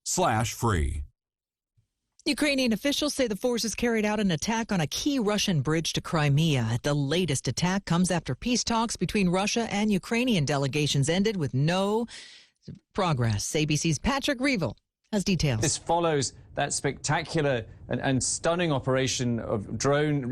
Ukrainian-Russia.com/free. Ukrainian officials say the forces carried out an attack on a key Russian bridge to Crimea. The latest attack comes after peace talks between Russia and Ukrainian delegations ended with no progress. ABC's Patrick Reevell has details. This follows that spectacular and stunning operation of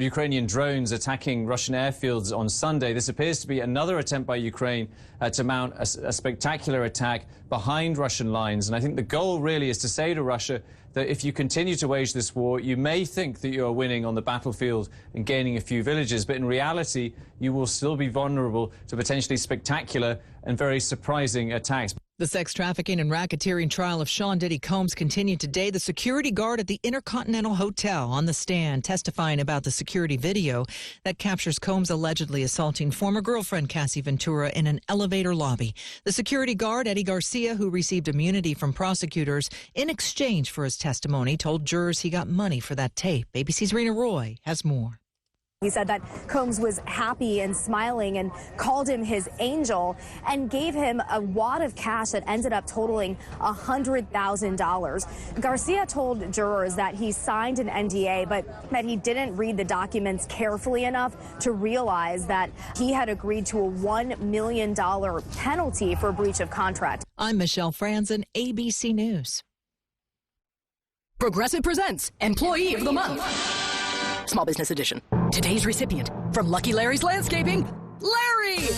Ukrainian drones attacking Russian airfields on Sunday. This appears to be another attempt by Ukraine to mount a spectacular attack behind Russian lines. And I think the goal really is to say to Russia that if you continue to wage this war, you may think that you are winning on the battlefield and gaining a few villages, but in reality, you will still be vulnerable to potentially spectacular and very surprising attacks. The sex trafficking and racketeering trial of Sean Diddy Combs continued today. The security guard at the Intercontinental Hotel on the stand testifying about the security video that captures Combs allegedly assaulting former girlfriend Cassie Ventura in an elevator lobby. The security guard, Eddie Garcia, who received immunity from prosecutors in exchange for his testimony, told jurors he got money for that tape. ABC's Rena Roy has more. He said that Combs was happy and smiling and called him his angel and gave him a wad of cash that ended up totaling $100,000. Garcia told jurors that he signed an NDA, but that he didn't read the documents carefully enough to realize that he had agreed to a $1 million penalty for breach of contract. I'm Michelle Franzen, ABC News. Progressive presents Employee of the Month. Small Business Edition. Today's recipient from Lucky Larry's Landscaping, Larry!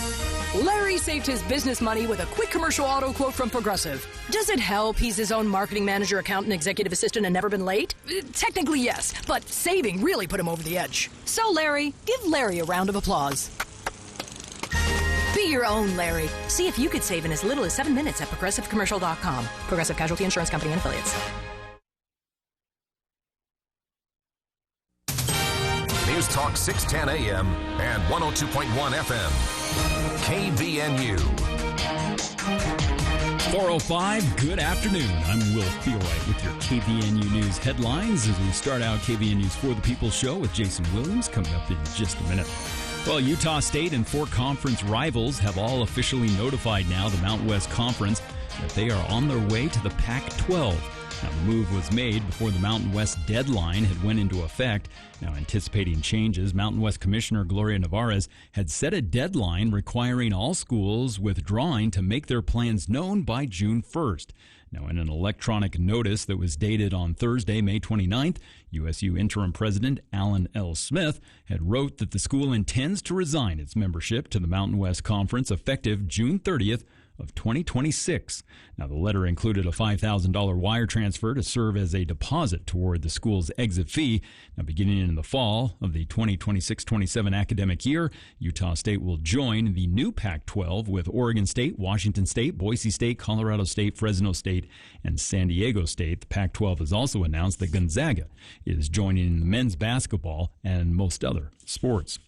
Larry saved his business money with a quick commercial auto quote from Progressive. Does it help he's his own marketing manager, accountant, executive assistant, and never been late? Technically, yes, but saving really put him over the edge. So, Larry, give Larry a round of applause. Be your own Larry. See if you could save in as little as 7 minutes at ProgressiveCommercial.com. Progressive Casualty Insurance Company and Affiliates. News Talk 610 AM and 102.1 FM. KVNU. 4:05, good afternoon. I'm Will Theelwright with your KVNU News headlines as we start out KVNU's For the People show with Jason Williams coming up in just a minute. Well, Utah State and 4 conference rivals have all officially notified now the Mountain West Conference that they are on their way to the Pac-12. Now, the move was made before the Mountain West deadline had went into effect. Now, anticipating changes, Mountain West Commissioner Gloria Nevarez had set a deadline requiring all schools withdrawing to make their plans known by June 1st. Now, in an electronic notice that was dated on Thursday, May 29th, USU interim president Alan L. Smith had wrote that the school intends to resign its membership to the Mountain West Conference effective June 30th of 2026. Now, the letter included a $5,000 wire transfer to serve as a deposit toward the school's exit fee. Now, beginning in the fall of the 2026-27 academic year, Utah State will join the new Pac-12 with Oregon State, Washington State, Boise State, Colorado State, Fresno State, and San Diego State. The Pac-12 has also announced that Gonzaga is joining in the men's basketball and most other sports.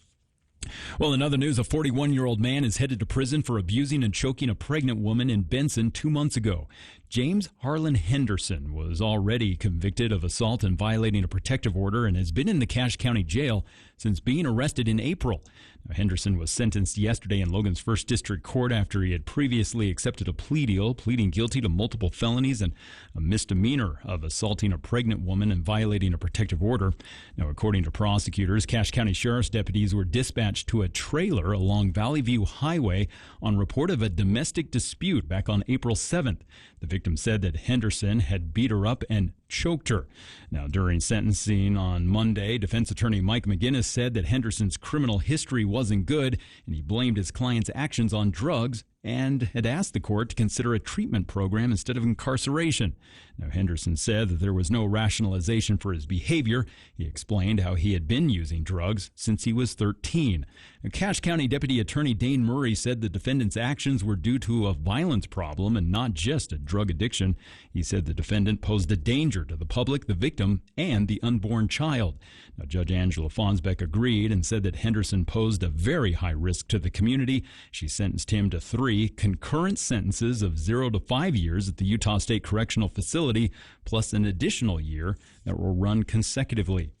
Well, in other news, a 41-year-old man is headed to prison for abusing and choking a pregnant woman in Benson 2 months ago. James Harlan Henderson was already convicted of assault and violating a protective order and has been in the Cache County Jail since being arrested in April. Now, Henderson was sentenced yesterday in Logan's 1st District Court after he had previously accepted a plea deal, pleading guilty to multiple felonies and a misdemeanor of assaulting a pregnant woman and violating a protective order. Now, according to prosecutors, Cache County Sheriff's deputies were dispatched to a trailer along Valley View Highway on report of a domestic dispute back on April 7th. The victim said that Henderson had beat her up and choked her. Now, during sentencing on Monday, defense attorney Mike McGinnis said that Henderson's criminal history wasn't good, and he blamed his client's actions on drugs and had asked the court to consider a treatment program instead of incarceration. Now, Henderson said that there was no rationalization for his behavior. He explained how he had been using drugs since he was 13. Now, Cache County Deputy Attorney Dane Murray said the defendant's actions were due to a violence problem and not just a drug addiction. He said the defendant posed a danger to the public, the victim, and the unborn child. Now, Judge Angela Fonsbeck agreed and said that Henderson posed a very high risk to the community. She sentenced him to 3 concurrent sentences of 0 to 5 years at the Utah State Correctional Facility, plus an additional year that will run consecutively.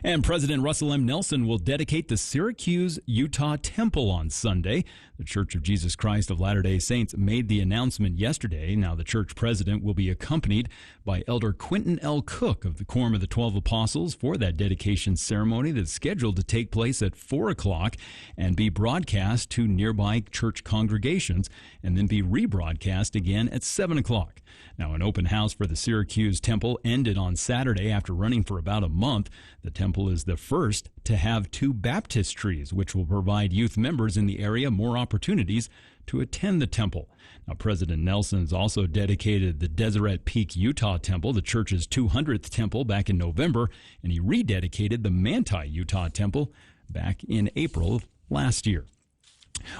And President Russell M. Nelson will dedicate the Syracuse, Utah Temple on Sunday. The Church of Jesus Christ of Latter-day Saints made the announcement yesterday. Now, the church president will be accompanied by Elder Quentin L. Cook of the Quorum of the 12 Apostles for that dedication ceremony that's scheduled to take place at 4 o'clock and be broadcast to nearby church congregations and then be rebroadcast again at 7 o'clock. Now, an open house for the Syracuse Temple ended on Saturday after running for about a month. The temple is the first to have 2 baptistries, which will provide youth members in the area more opportunities to attend the temple. Now, President Nelson's also dedicated the Deseret Peak, Utah Temple, the church's 200th temple, back in November, and he rededicated the Manti, Utah Temple back in April last year.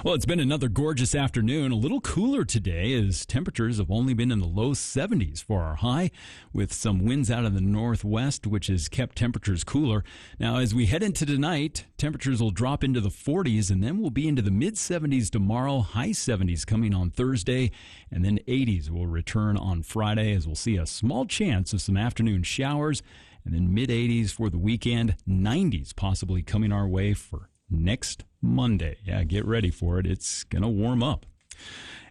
Well, it's been another gorgeous afternoon. A little cooler today as temperatures have only been in the low 70s for our high, with some winds out of the northwest, which has kept temperatures cooler. Now, as we head into tonight, temperatures will drop into the 40s, and then we'll be into the mid-70s tomorrow, high 70s coming on Thursday, and then 80s will return on Friday, as we'll see a small chance of some afternoon showers, and then mid-80s for the weekend, 90s possibly coming our way for next Monday. Yeah, get ready for it. It's going to warm up.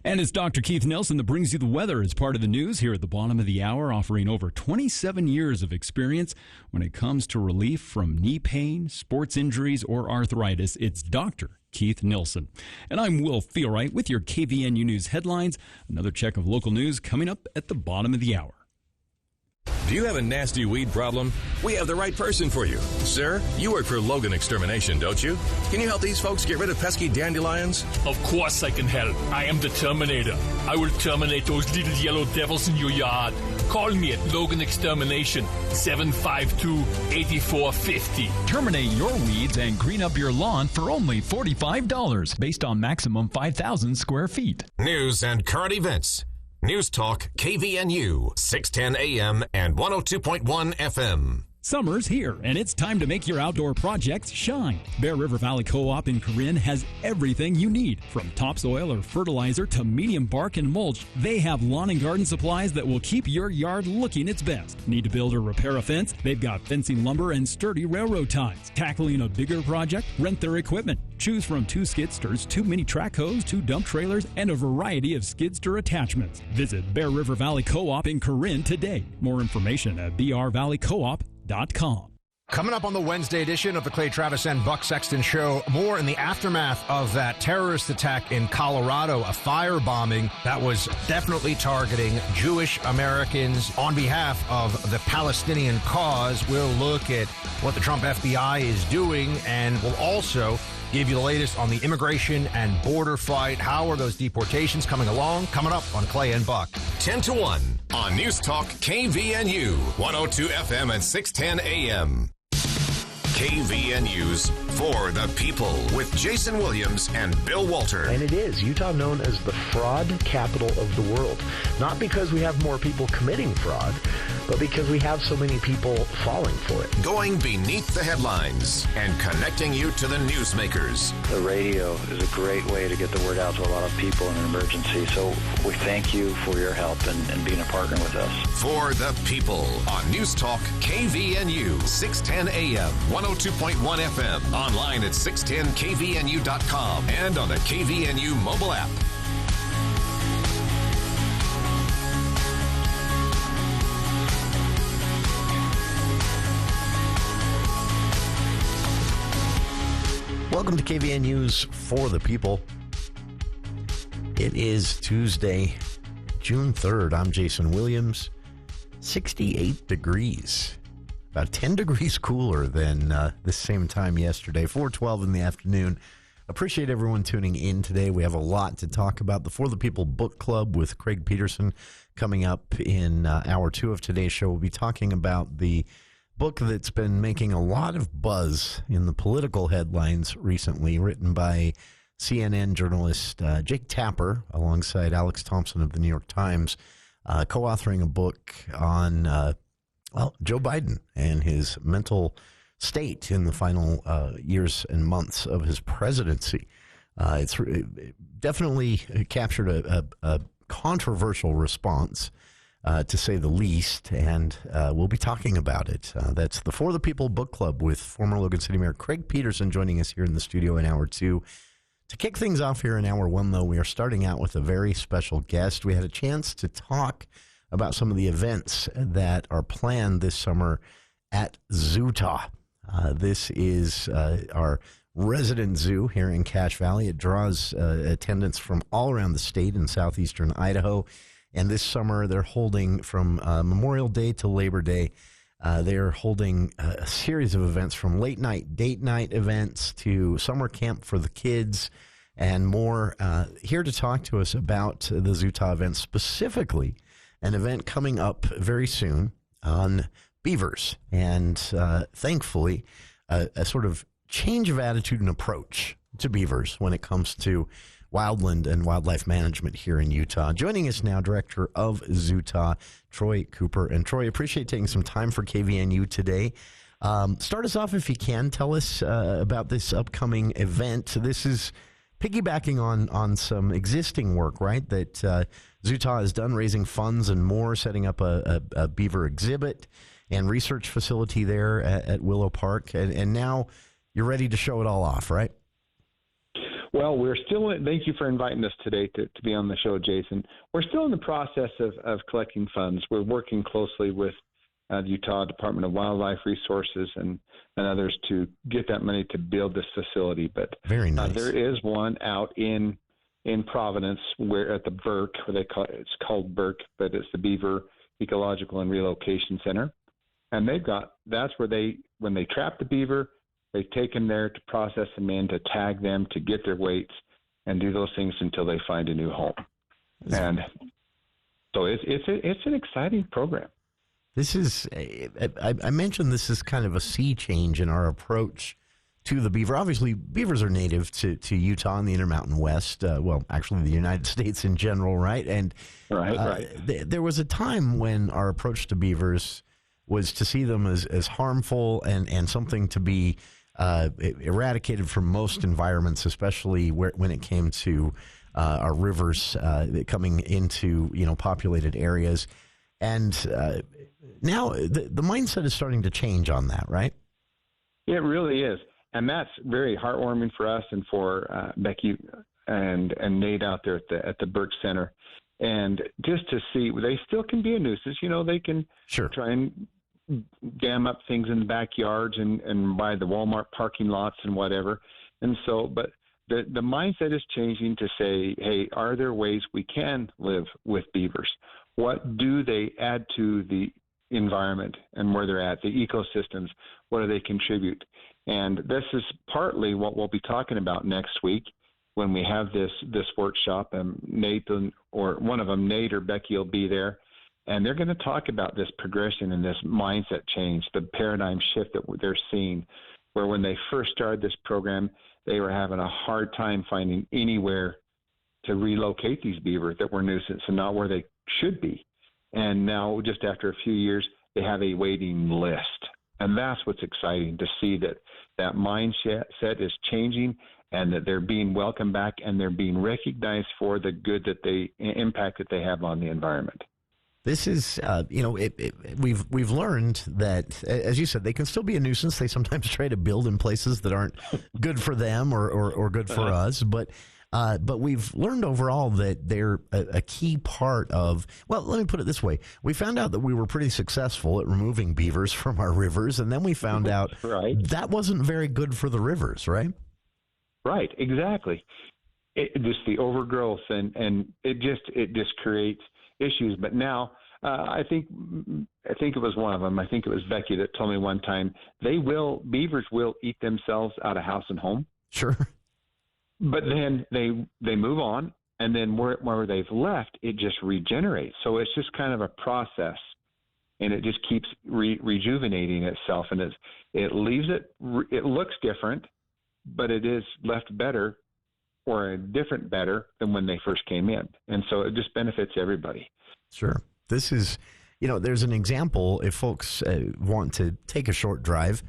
And it's Dr. Keith Nelson that brings you the weather as part of the news here at the bottom of the hour, offering over 27 years of experience when it comes to relief from knee pain, sports injuries, or arthritis. It's Dr. Keith Nelson. And I'm Will Feelwright with your KVNU News headlines. Another check of local news coming up at the bottom of the hour. Do you have a nasty weed problem? We have the right person for you. Sir, you work for Logan Extermination, don't you? Can you help these folks get rid of pesky dandelions? Of course I can help. I am the Terminator. I will terminate those little yellow devils in your yard. Call me at Logan Extermination, 752-8450. Terminate your weeds and green up your lawn for only $45, based on maximum 5,000 square feet. News and current events. News Talk, KVNU, 610 AM and 102.1 FM. Summer's here, and it's time to make your outdoor projects shine. Bear River Valley Co-op in Corinne has everything you need. From topsoil or fertilizer to medium bark and mulch, they have lawn and garden supplies that will keep your yard looking its best. Need to build or repair a fence? They've got fencing lumber and sturdy railroad ties. Tackling a bigger project? Rent their equipment. Choose from 2 skidsters, 2 mini track hoes, 2 dump trailers, and a variety of skidster attachments. Visit Bear River Valley Co-op in Corinne today. More information at brvalleycoop.com. Coming up on the Wednesday edition of the Clay Travis and Buck Sexton Show, more in the aftermath of that terrorist attack in Colorado, a firebombing that was definitely targeting Jewish Americans on behalf of the Palestinian cause. We'll look at what the Trump FBI is doing, and we'll also give you the latest on the immigration and border fight. How are those deportations coming along? Coming up on Clay and Buck. 10 to 1 on News Talk, KVNU, 102 FM and 610 AM. KVNU's For the People with Jason Williams and Bill Walter. And it is Utah known as the fraud capital of the world. Not because we have more people committing fraud, but because we have so many people falling for it. Going beneath the headlines and connecting you to the newsmakers. The radio is a great way to get the word out to a lot of people in an emergency. So we thank you for your help and being a partner with us. For the People on News Talk, KVNU, 610 AM, 102.1 FM, online at 610kvnu.com and on the KVNU mobile app. Welcome to KVNU's For the People. It is Tuesday, June 3rd. I'm Jason Williams. 68 degrees. About 10 degrees cooler than this same time yesterday, 4:12 in the afternoon. Appreciate everyone tuning in today. We have a lot to talk about. The For the People Book Club with Craig Peterson coming up in hour 2 of today's show. We'll be talking about the book that's been making a lot of buzz in the political headlines recently, written by CNN journalist Jake Tapper alongside Alex Thompson of the New York Times, co-authoring a book on Joe Biden and his mental state in the final years and months of his presidency. It definitely captured a controversial response to say the least, and we'll be talking about it. That's the For the People Book Club with former Logan City Mayor Craig Peterson joining us here in the studio in Hour 2. To kick things off here in Hour 1, though, we are starting out with a very special guest. We had a chance to talk about some of the events that are planned this summer at Zootah. This is our resident zoo here in Cache Valley. It draws attendance from all around the state in southeastern Idaho. And this summer, they're holding from Memorial Day to Labor Day, they're holding a series of events from late night, date night events to summer camp for the kids and more. Here to talk to us about the Zootah event, specifically an event coming up very soon on beavers. And thankfully, a sort of change of attitude and approach to beavers when it comes to wildland and wildlife management here in Utah. Joining us now, Director of Zootah, Troy Cooper. And Troy, appreciate taking some time for KVNU today. Start us off if you can. Tell us about this upcoming event. This is piggybacking on some existing work, right, that Zootah has done, raising funds and more, setting up a beaver exhibit and research facility there at Willow Park. And now you're ready to show it all off, right? Well, we're still thank you for inviting us today to be on the show, Jason. We're still in the process of collecting funds. We're working closely with the Utah Department of Wildlife Resources and others to get that money to build this facility. But very nice. There is one out in Providence where at the Burke, where it's called Burke, but it's the Beaver Ecological and Relocation Center. And that's where when they trap the beaver, they take them there to process them in, to tag them, to get their weights, and do those things until they find a new home. And so it's an exciting program. This is, I mentioned this is kind of a sea change in our approach to the beaver. Obviously, beavers are native to Utah and the Intermountain West. Well, actually, the United States in general, right? And right. There was a time when our approach to beavers was to see them as harmful and something to be eradicated from most environments, especially when it came to our rivers coming into populated areas. And now the mindset is starting to change on that, right? It really is, and that's very heartwarming for us and for Becky and Nate out there at the Burke Center. And just to see, they still can be a nuisance. They can try and dam up things in the backyards and by the Walmart parking lots and whatever. And so, but the mindset is changing to say, hey, are there ways we can live with beavers? What do they add to the environment and where they're at, the ecosystems? What do they contribute? And this is partly what we'll be talking about next week when we have this workshop. And Nate, or one of them, Nate or Becky, will be there. And they're going to talk about this progression and this mindset change, the paradigm shift that they're seeing, where when they first started this program, they were having a hard time finding anywhere to relocate these beaver that were nuisance and not where they should be. And now, just after a few years, they have a waiting list. And that's what's exciting, to see that mindset is changing and that they're being welcomed back and they're being recognized for the good impact that they have on the environment. This is, we've learned that, as you said, they can still be a nuisance. They sometimes try to build in places that aren't good for them or good for us. But we've learned overall that they're a key part of, well, let me put it this way. We found out that we were pretty successful at removing beavers from our rivers, and then we found out that wasn't very good for the rivers, right? Right, exactly. Just the overgrowth, and it just creates issues. But now I think it was one of them. I think it was Becky that told me one time beavers will eat themselves out of house and home. Sure. But then they move on, and then where they've left, it just regenerates. So it's just kind of a process, and it just keeps rejuvenating itself, and it leaves it looks different, but it is left better or a different better than when they first came in. And so it just benefits everybody. Sure. This is, there's an example if folks want to take a short drive.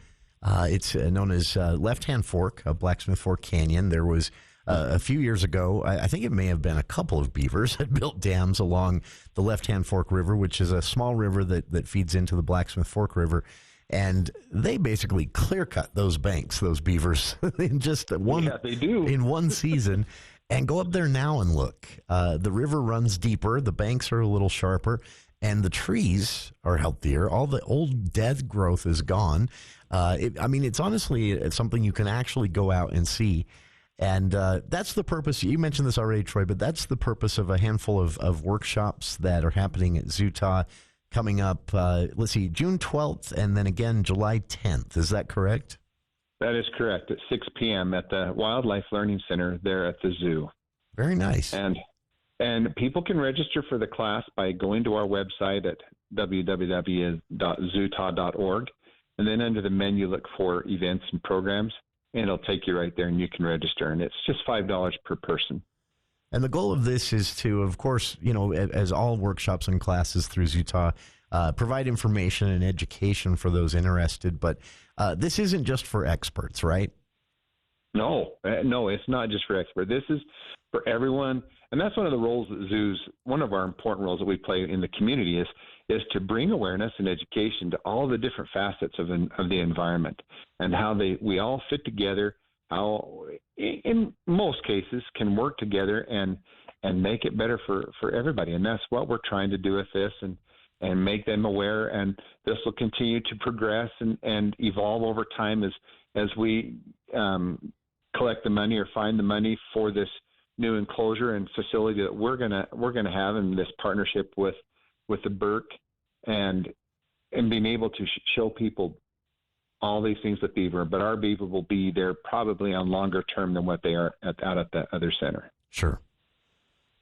It's known as Left Hand Fork, Blacksmith Fork Canyon. There was a few years ago, I think it may have been a couple of beavers had built dams along the Left-Hand Fork River, which is a small river that feeds into the Blacksmith Fork River. And they basically clear-cut those banks, those beavers, in just in one season. And go up there now and look. The river runs deeper, the banks are a little sharper, and the trees are healthier. All the old dead growth is gone. It's honestly something you can actually go out and see. And that's the purpose. You mentioned this already, Troy, but that's the purpose of a handful of workshops that are happening at Zootah coming up, June 12th and then again July 10th. Is that correct? That is correct, at 6 p.m. at the Wildlife Learning Center there at the zoo. Very nice. And people can register for the class by going to our website at www.zootah.org, and then under the menu look for events and programs, and it'll take you right there and you can register, and it's just $5 per person. And the goal of this is to, of course, as all workshops and classes through Zootah, provide information and education for those interested. But this isn't just for experts, right? No, it's not just for experts. This is for everyone. And that's one of the roles that zoos, one of our important roles that we play in the community is to bring awareness and education to all the different facets of the environment and how we all fit together, how in most cases can work together and make it better for everybody. And that's what we're trying to do with this and make them aware. And this will continue to progress and evolve over time as we collect the money or find the money for this new enclosure and facility that we're gonna have in this partnership with the Burke and being able to show people all these things with beaver, but our beaver will be there probably on longer term than what they are out at the other center. Sure.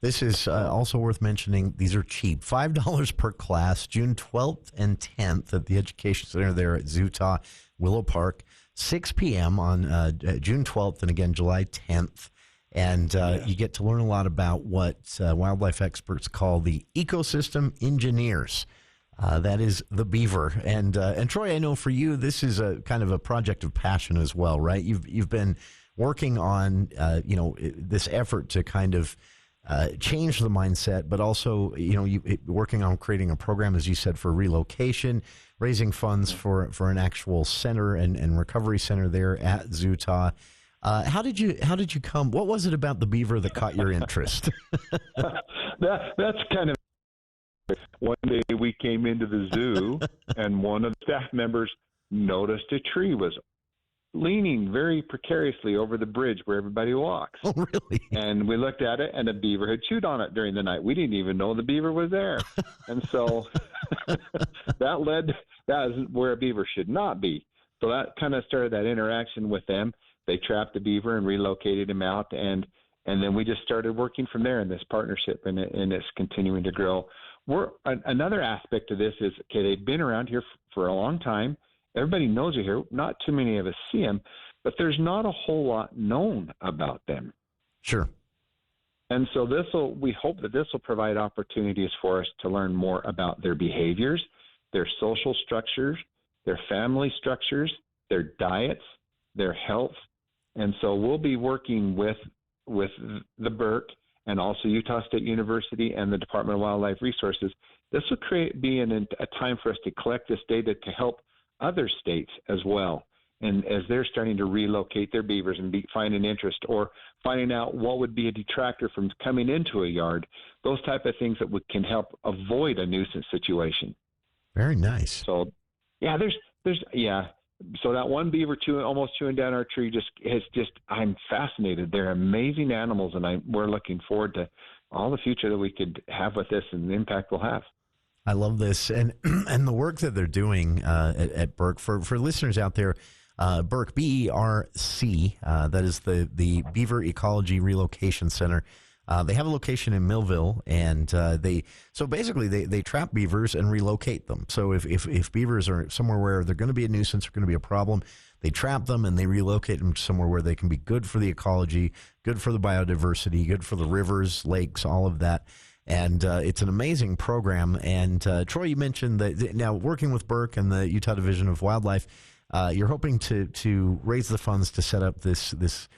This is also worth mentioning. These are cheap. $5 per class, June 12th and 10th at the Education Center there at Zootah, Willow Park, 6 p.m. on June 12th and again July 10th. And you get to learn a lot about what wildlife experts call the ecosystem engineers. That is the beaver. And Troy, I know for you, this is a kind of a project of passion as well, right? You've been working on, this effort to kind of change the mindset, but also, working on creating a program, as you said, for relocation, raising funds for an actual center and recovery center there at Zootah. How did you come? What was it about the beaver that caught your interest? That's kind of. One day we came into the zoo, and one of the staff members noticed a tree was leaning very precariously over the bridge where everybody walks. Oh, really? And we looked at it, and a beaver had chewed on it during the night. We didn't even know the beaver was there. And so that is where a beaver should not be. So that kind of started that interaction with them. They trapped the beaver and relocated him out, and then we just started working from there in this partnership, and it's continuing to grow. Another aspect of this is, they've been around here for a long time. Everybody knows it here. Not too many of us see them, but there's not a whole lot known about them. Sure. And so we hope that this will provide opportunities for us to learn more about their behaviors, their social structures, their family structures, their diets, their health. And so we'll be working with the Burke and also Utah State University and the Department of Wildlife Resources. This will be a time for us to collect this data to help other states as well. And as they're starting to relocate their beavers and find an interest or finding out what would be a detractor from coming into a yard, those type of things that can help avoid a nuisance situation. Very nice. So, so that one beaver almost chewing down our tree I'm fascinated. They're amazing animals, and we're looking forward to all the future that we could have with this and the impact we'll have. I love this. And the work that they're doing at Burke, for listeners out there, Burke, BERC, that is the Beaver Ecology Relocation Center. They have a location in Millville, and they trap beavers and relocate them. So if beavers are somewhere where they're going to be a nuisance or going to be a problem, they trap them and they relocate them to somewhere where they can be good for the ecology, good for the biodiversity, good for the rivers, lakes, all of that. And it's an amazing program. And Troy, you mentioned that now working with Burke and the Utah Division of Wildlife, you're hoping to raise the funds to set up this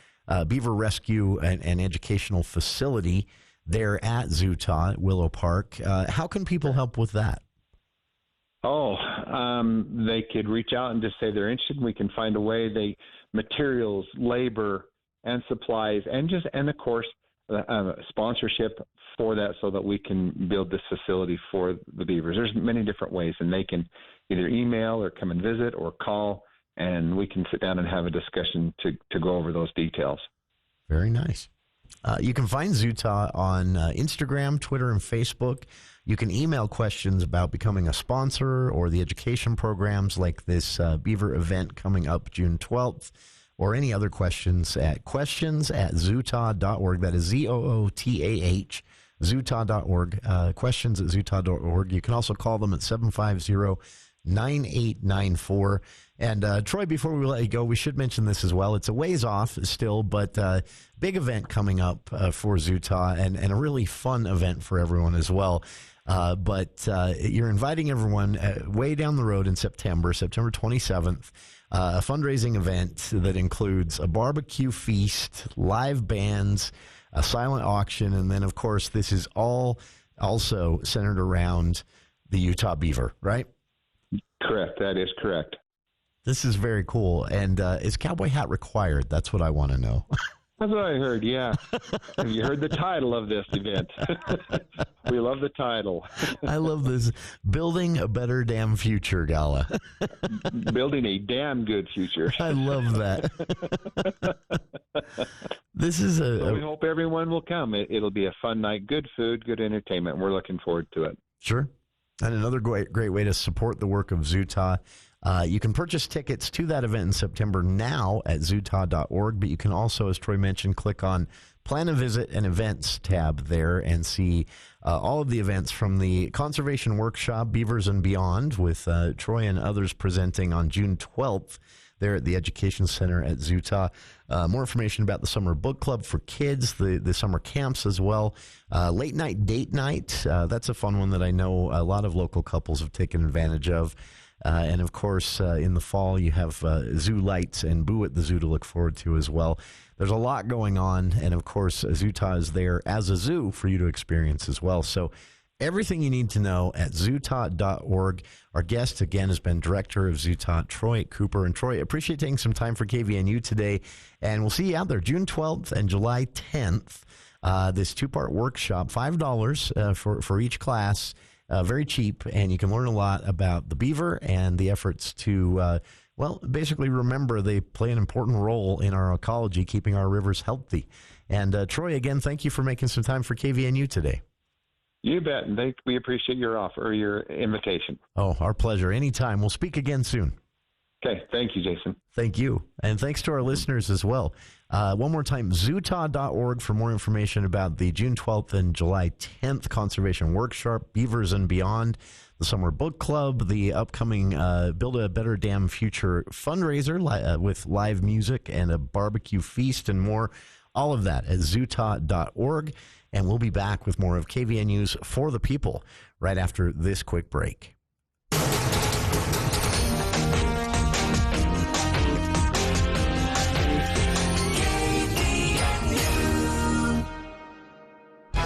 beaver rescue and educational facility there at Zootah at Willow Park. How can people help with that? They could reach out and just say they're interested. We can find a way. Materials, labor, and supplies, and of course, sponsorship for that, so that we can build this facility for the beavers. There's many different ways, and they can either email or come and visit or call, and we can sit down and have a discussion to go over those details. Very nice. You can find Zootah on Instagram, Twitter, and Facebook. You can email questions about becoming a sponsor or the education programs like this beaver event coming up June 12th, or any other questions at questions@zootah.org. That is ZOOTAH, zootah.org. Questions@zootah.org. You can also call them at 750-9894. And Troy, before we let you go, we should mention this as well. It's a ways off still, but big event coming up for Zootah, and a really fun event for everyone as well. But you're inviting everyone way down the road in September 27th, a fundraising event that includes a barbecue feast, live bands, a silent auction, and then, of course, this is all also centered around the Utah beaver, right? Correct. That is correct. This is very cool. And is cowboy hat required? That's what I want to know. That's what I heard, yeah. Have you heard the title of this event? We love the title. I love this. Building a Better Damn Future Gala. Building a damn good future. I love that. This is we hope everyone will come. It'll be a fun night, good food, good entertainment. We're looking forward to it. Sure. And another great way to support the work of Zootah. You can purchase tickets to that event in September now at zootah.org, but you can also, as Troy mentioned, click on Plan a Visit and Events tab there and see all of the events from the Conservation Workshop, Beavers and Beyond, with Troy and others presenting on June 12th there at the Education Center at Zootah. More information about the Summer Book Club for kids, the summer camps as well. Late night date night, that's a fun one that I know a lot of local couples have taken advantage of. And, of course, in the fall, you have Zoo Lights and Boo at the Zoo to look forward to as well. There's a lot going on, and, of course, Zootah is there as a zoo for you to experience as well. So everything you need to know at zootah.org. Our guest, again, has been Director of Zootah, Troy Cooper. And, Troy, appreciate taking some time for KVNU today, and we'll see you out there June 12th and July 10th. This two-part workshop, $5 for each class. Very cheap, and you can learn a lot about the beaver and the efforts to, basically remember they play an important role in our ecology, keeping our rivers healthy. And Troy, again, thank you for making some time for KVNU today. You bet, and we appreciate your offer, or your invitation. Oh, our pleasure. Anytime. We'll speak again soon. Okay, thank you, Jason. Thank you, and thanks to our listeners as well. One more time, zootah.org for more information about the June 12th and July 10th Conservation Workshop, Beavers and Beyond, the Summer Book Club, the upcoming Build a Better Damn Future fundraiser with live music and a barbecue feast and more. All of that at zootah.org, and we'll be back with more of KVNU's For the People right after this quick break.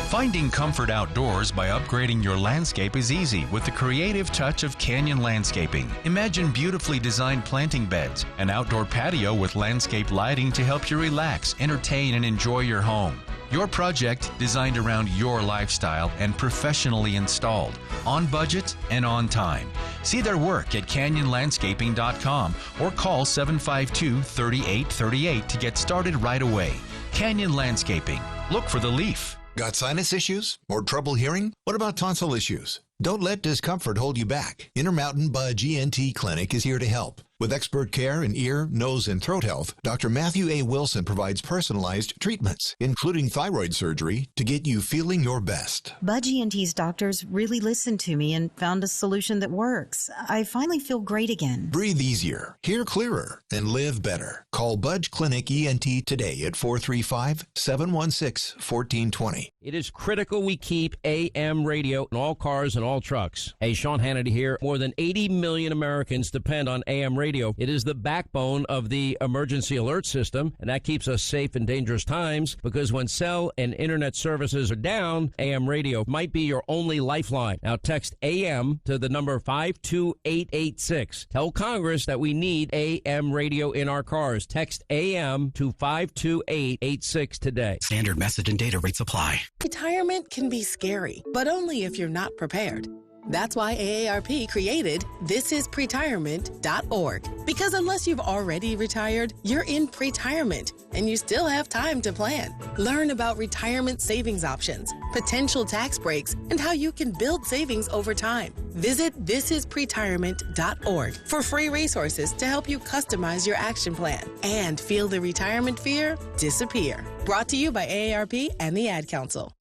Finding comfort outdoors by upgrading your landscape is easy with the creative touch of Canyon Landscaping. Imagine beautifully designed planting beds, an outdoor patio with landscape lighting to help you relax, entertain, and enjoy your home. Your project designed around your lifestyle and professionally installed, on budget and on time. See their work at canyonlandscaping.com or call 752-3838 to get started right away. Canyon Landscaping. Look for the leaf. Got sinus issues or trouble hearing? What about tonsil issues? Don't let discomfort hold you back. Intermountain Budge ENT Clinic is here to help. With expert care in ear, nose, and throat health, Dr. Matthew A. Wilson provides personalized treatments, including thyroid surgery, to get you feeling your best. Budge ENT's doctors really listened to me and found a solution that works. I finally feel great again. Breathe easier, hear clearer, and live better. Call Budge Clinic ENT today at 435-716-1420. It is critical we keep AM radio in all cars and all trucks. Hey, Sean Hannity here. More than 80 million Americans depend on AM radio Radio. It is the backbone of the emergency alert system, and that keeps us safe in dangerous times, because when cell and internet services are down, AM radio might be your only lifeline. Now text AM to the number 52886. Tell Congress that we need AM radio in our cars. Text AM to 52886 today. Standard message and data rates apply. Retirement can be scary, but only if you're not prepared. That's why AARP created thisispretirement.org. Because unless you've already retired, you're in pretirement, and you still have time to plan. Learn about retirement savings options, potential tax breaks, and how you can build savings over time. Visit thisispretirement.org for free resources to help you customize your action plan and feel the retirement fear disappear. Brought to you by AARP and the Ad Council.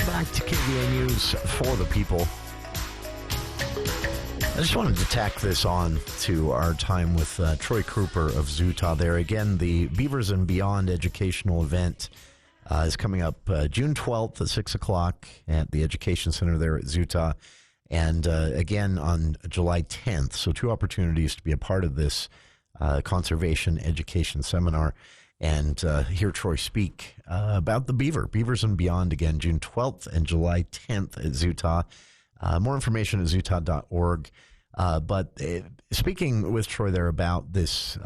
Back to KVN News for the people. I just wanted to tack this on to our time with Troy Cooper of Zootah there. Again, the Beavers and Beyond educational event is coming up June 12th at 6 o'clock at the Education Center there at Zootah. And again on July 10th. So 2 opportunities to be a part of this conservation education seminar. And hear Troy speak about the Beavers and Beyond again, June 12th and July 10th at Zootah. More information at zootah.org. But speaking with Troy there about this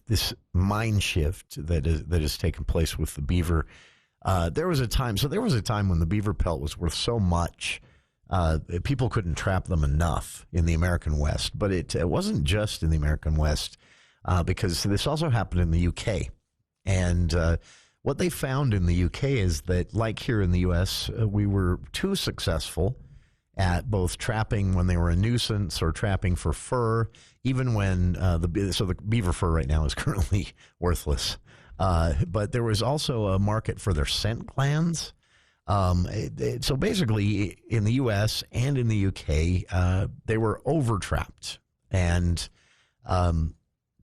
this mind shift that has taken place with the beaver, there was a time when the beaver pelt was worth so much, people couldn't trap them enough in the American West. But it wasn't just in the American West, because this also happened in the UK. And what they found in the UK is that, like here in the U.S., we were too successful at both trapping when they were a nuisance or trapping for fur, even when the beaver fur right now is currently worthless. But there was also a market for their scent glands. So basically, in the U.S. and in the UK, they were over-trapped and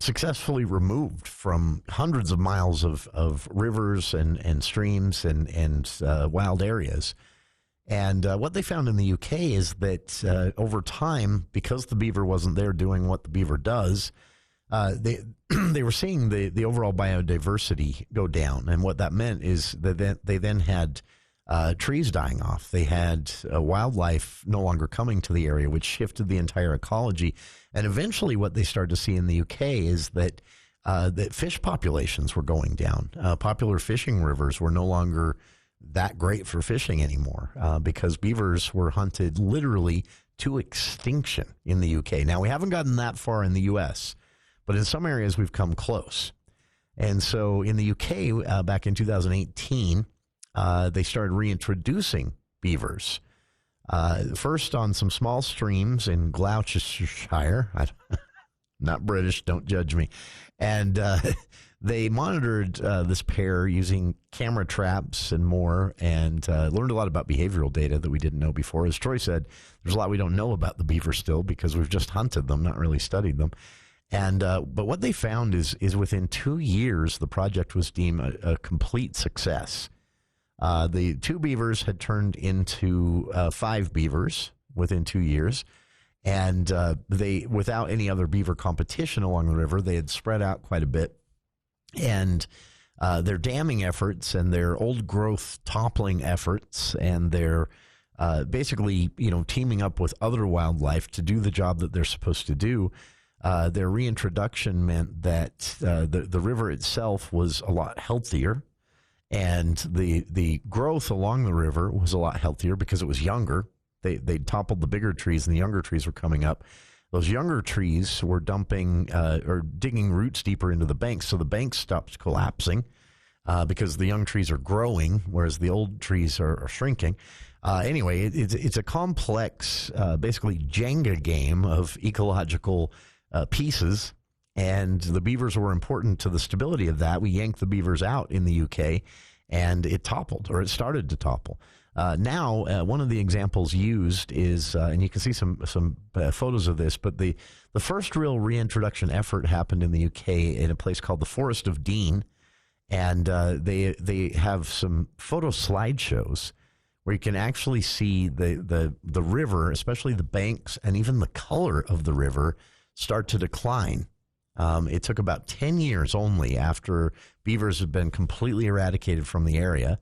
successfully removed from hundreds of miles of rivers and streams and wild areas. And what they found in the UK is that over time, because the beaver wasn't there doing what the beaver does, they were seeing the overall biodiversity go down. And what that meant is that they then had trees dying off. They had wildlife no longer coming to the area, which shifted the entire ecology. And eventually what they started to see in the UK is that fish populations were going down. Popular fishing rivers were no longer that great for fishing anymore because beavers were hunted literally to extinction in the UK. Now, we haven't gotten that far in the U.S., but in some areas we've come close. And so in the UK, back in 2018, they started reintroducing beavers. First on some small streams in Gloucestershire. Not British, don't judge me. And they monitored this pair using camera traps and more, and learned a lot about behavioral data that we didn't know before. As Troy said, there's a lot we don't know about the beaver still because we've just hunted them, not really studied them. And but what they found is within 2 years, the project was deemed a complete success. The 2 beavers had turned into 5 beavers within 2 years. And they, without any other beaver competition along the river, they had spread out quite a bit. And their damming efforts and their old growth toppling efforts and their basically, teaming up with other wildlife to do the job that they're supposed to do, their reintroduction meant that the river itself was a lot healthier. And the growth along the river was a lot healthier because it was younger. They toppled the bigger trees and the younger trees were coming up. Those younger trees were dumping or digging roots deeper into the banks, so the banks stopped collapsing because the young trees are growing, whereas the old trees are shrinking. Anyway, it's a complex, basically Jenga game of ecological pieces, and the beavers were important to the stability of that. We yanked the beavers out in the UK, and it toppled, or it started to topple. Now, one of the examples used is, and you can see some photos of this, but the first real reintroduction effort happened in the UK in a place called the Forest of Dean, and they have some photo slideshows where you can actually see the river, especially the banks and even the color of the river, start to decline. It took about 10 years only after beavers had been completely eradicated from the area,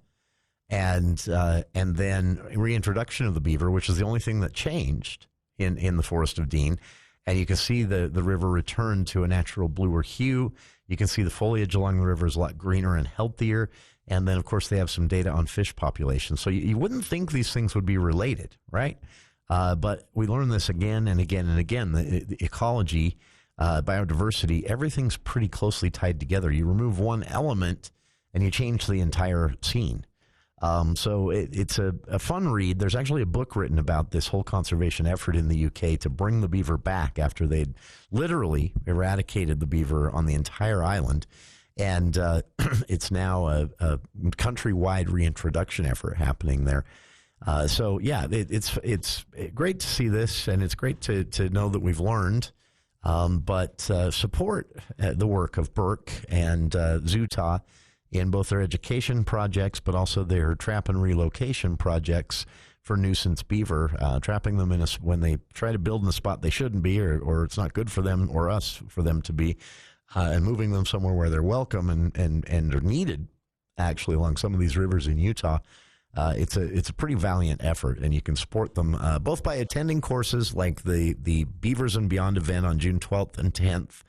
and then reintroduction of the beaver, which is the only thing that changed in the Forest of Dean. And you can see the river return to a natural bluer hue. You can see the foliage along the river is a lot greener and healthier. And then, of course, they have some data on fish populations. So you wouldn't think these things would be related, right? But we learn this again and again and again. The ecology, biodiversity, everything's pretty closely tied together. You remove one element and you change the entire scene. So it's a fun read. There's actually a book written about this whole conservation effort in the UK to bring the beaver back after they'd literally eradicated the beaver on the entire island. And it's now a countrywide reintroduction effort happening there. So, yeah, it's great to see this, and it's great to know that we've learned. But support the work of Burke and Zootah in both their education projects, but also their trap and relocation projects for nuisance beaver, trapping them when they try to build in a spot they shouldn't be, or it's not good for them or us for them to be, and moving them somewhere where they're welcome and are needed, actually, along some of these rivers in Utah. It's a pretty valiant effort, and you can support them both by attending courses like the Beavers and Beyond event on June 12th and 10th,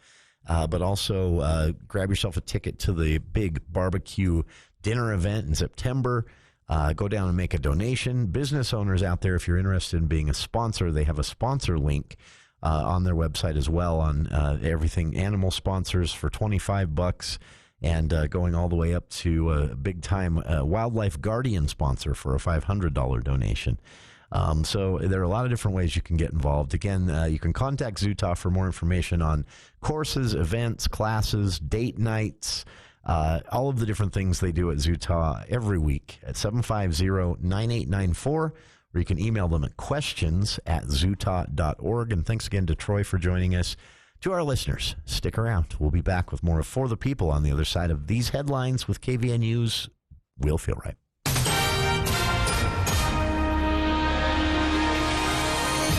but also grab yourself a ticket to the big barbecue dinner event in September. Go down and make a donation. Business owners out there, if you're interested in being a sponsor, they have a sponsor link on their website as well on everything. Animal sponsors for $25 and going all the way up to a big-time wildlife guardian sponsor for a $500 donation. So there are a lot of different ways you can get involved. Again, you can contact Zootah for more information on courses, events, classes, date nights, all of the different things they do at Zootah every week at 750-9894, or you can email them at questions@zootah.org. And thanks again to Troy for joining us. To our listeners, stick around. We'll be back with more of For the People on the other side of these headlines with KVNU's We'll Feel Right.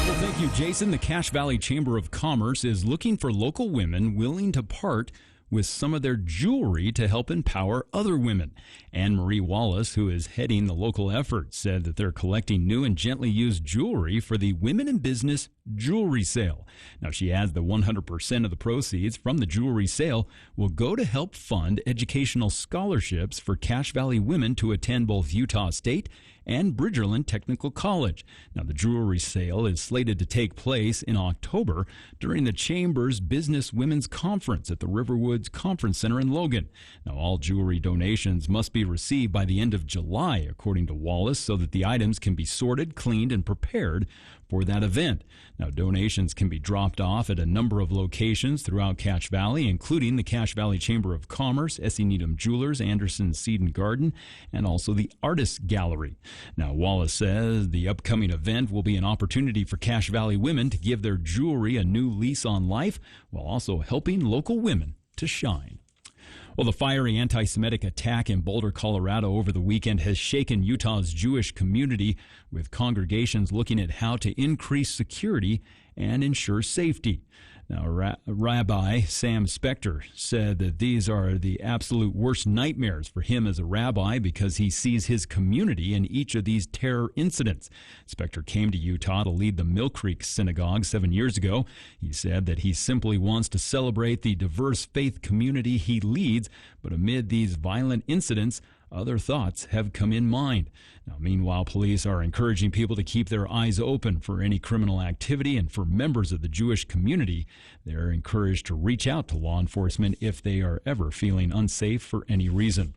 Well, thank you, Jason. The Cache Valley Chamber of Commerce is looking for local women willing to part with some of their jewelry to help empower other women. Anne Marie Wallace, who is heading the local effort, said that they're collecting new and gently used jewelry for the Women in Business jewelry sale. Now, she adds that 100% of the proceeds from the jewelry sale will go to help fund educational scholarships for Cache Valley women to attend both Utah State and Bridgerland Technical College. Now, the jewelry sale is slated to take place in October during the Chamber's Business Women's Conference at the Riverwoods Conference Center in Logan. Now, all jewelry donations must be received by the end of July, according to Wallace, so that the items can be sorted, cleaned, and prepared for that event. Now, donations can be dropped off at a number of locations throughout Cache Valley, including the Cache Valley Chamber of Commerce, S.E. Needham Jewelers, Anderson Seed and Garden, and also the Artists Gallery. Now, Wallace says the upcoming event will be an opportunity for Cache Valley women to give their jewelry a new lease on life, while also helping local women to shine. Well, the fiery anti-Semitic attack in Boulder, Colorado over the weekend has shaken Utah's Jewish community, with congregations looking at how to increase security and ensure safety. Now, Rabbi Sam Spector said that these are the absolute worst nightmares for him as a rabbi because he sees his community in each of these terror incidents. Spector came to Utah to lead the Mill Creek Synagogue 7 years ago. He said that he simply wants to celebrate the diverse faith community he leads, but amid these violent incidents, other thoughts have come in mind. Now, meanwhile, police are encouraging people to keep their eyes open for any criminal activity, and for members of the Jewish community, they're encouraged to reach out to law enforcement if they are ever feeling unsafe for any reason.